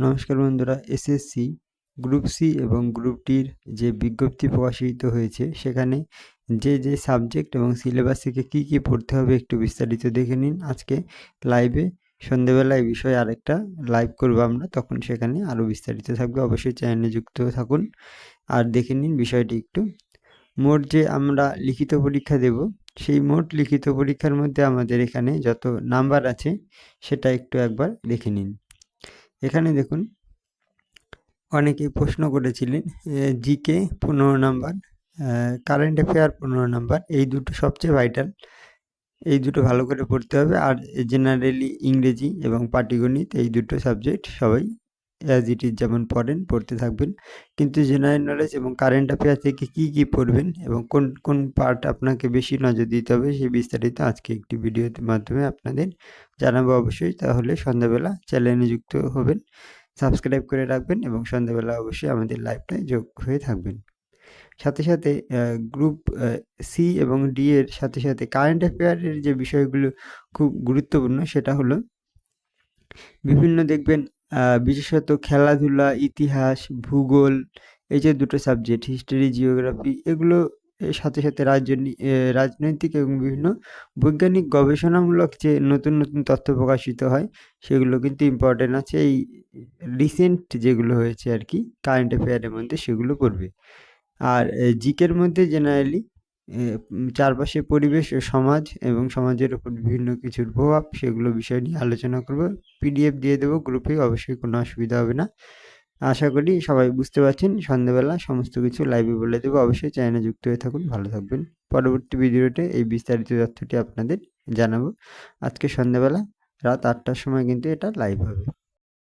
নমস্কার বন্ধুরা, SSC group C এবং গ্রুপ ডির যে বিজ্ঞপ্তি প্রকাশিত হয়েছে সেখানে যে সাবজেক্ট এবং সিলেবাস থেকে কী কী পড়তে হবে একটু বিস্তারিত দেখে নিন। আজকে লাইভে সন্ধেবেলা এই বিষয়ে আরেকটা লাইভ করবো আমরা, তখন সেখানে আরও বিস্তারিত থাকবে। অবশ্যই চ্যানেলে যুক্ত থাকুন আর দেখে নিন বিষয়টি একটু। মোট যে আমরা লিখিত পরীক্ষা দেব, সেই মোট লিখিত পরীক্ষার মধ্যে আমাদের এখানে যত নাম্বার আছে সেটা একটু একবার দেখে নিন। এখানে দেখুন, অনেকে প্রশ্ন করেছিলেন GK 15 number, current affair 15 number, এই দুটো সবচেয়ে ভাইটাল, এই দুটো ভালো করে পড়তে হবে। আর জেনারেলি ইংরেজি এবং পাটিগণিত, এই দুটো সাবজেক্ট সবাই অ্যাজ ইট ইজ যেমন পড়তে থাকবেন। কিন্তু জেনারেল নলেজ এবং কারেন্ট অ্যাফেয়ার থেকে কী পড়বেন এবং কোন কোন পার্ট আপনাকে বেশি নজর দিতে হবে সেই বিস্তারিত আজকে একটি ভিডিওর মাধ্যমে আপনাদের জানাবো। অবশ্যই তাহলে সন্ধ্যাবেলা চ্যানেলে যুক্ত হবেন, সাবস্ক্রাইব করে রাখবেন এবং সন্ধ্যাবেলা অবশ্যই আমাদের লাইভটায় যোগ হয়ে থাকবেন। সাথে সাথে গ্রুপ সি এবং ডি এর সাথে সাথে কারেন্ট অ্যাফেয়ারের যে বিষয়গুলো খুব গুরুত্বপূর্ণ সেটা হলো বিভিন্ন দেখবেন বিশেষত খেলাধুলা, ইতিহাস, ভূগোল, এই যে দুটো সাবজেক্ট হিস্ট্রি, জিওগ্রাফি, এগুলো এর সাথে সাথে রাজনৈতিক এবং বিভিন্ন বৈজ্ঞানিক গবেষণামূলক যে নতুন নতুন তথ্য প্রকাশিত হয় সেগুলো কিন্তু ইম্পর্টেন্ট আছে। এই রিসেন্ট যেগুলো হয়েছে আর কি কারেন্ট অ্যাফেয়ারের মধ্যে সেগুলো পড়বে। আর জিকের মধ্যে জেনারেলি চারপাশে পরিবেশ ও সমাজ এবং সমাজের উপর বিভিন্ন কিছুর প্রভাব, সেগুলো বিষয় নিয়ে আলোচনা করব। পিডিএফ দিয়ে দেবো গ্রুপে, অবশ্যই কোনো অসুবিধা হবে না। আশা করি সবাই বুঝতে পারছেন। সন্ধ্যাবেলা সমস্ত কিছু লাইভে বলে দেবো, অবশ্যই চ্যানেলে যুক্ত হয়ে থাকুন, ভালো থাকবেন। পরবর্তী ভিডিওতে এই বিস্তারিত তথ্যটি আপনাদের জানাবো। আজকে সন্ধ্যাবেলা রাত 8টার সময় কিন্তু এটা লাইভ হবে।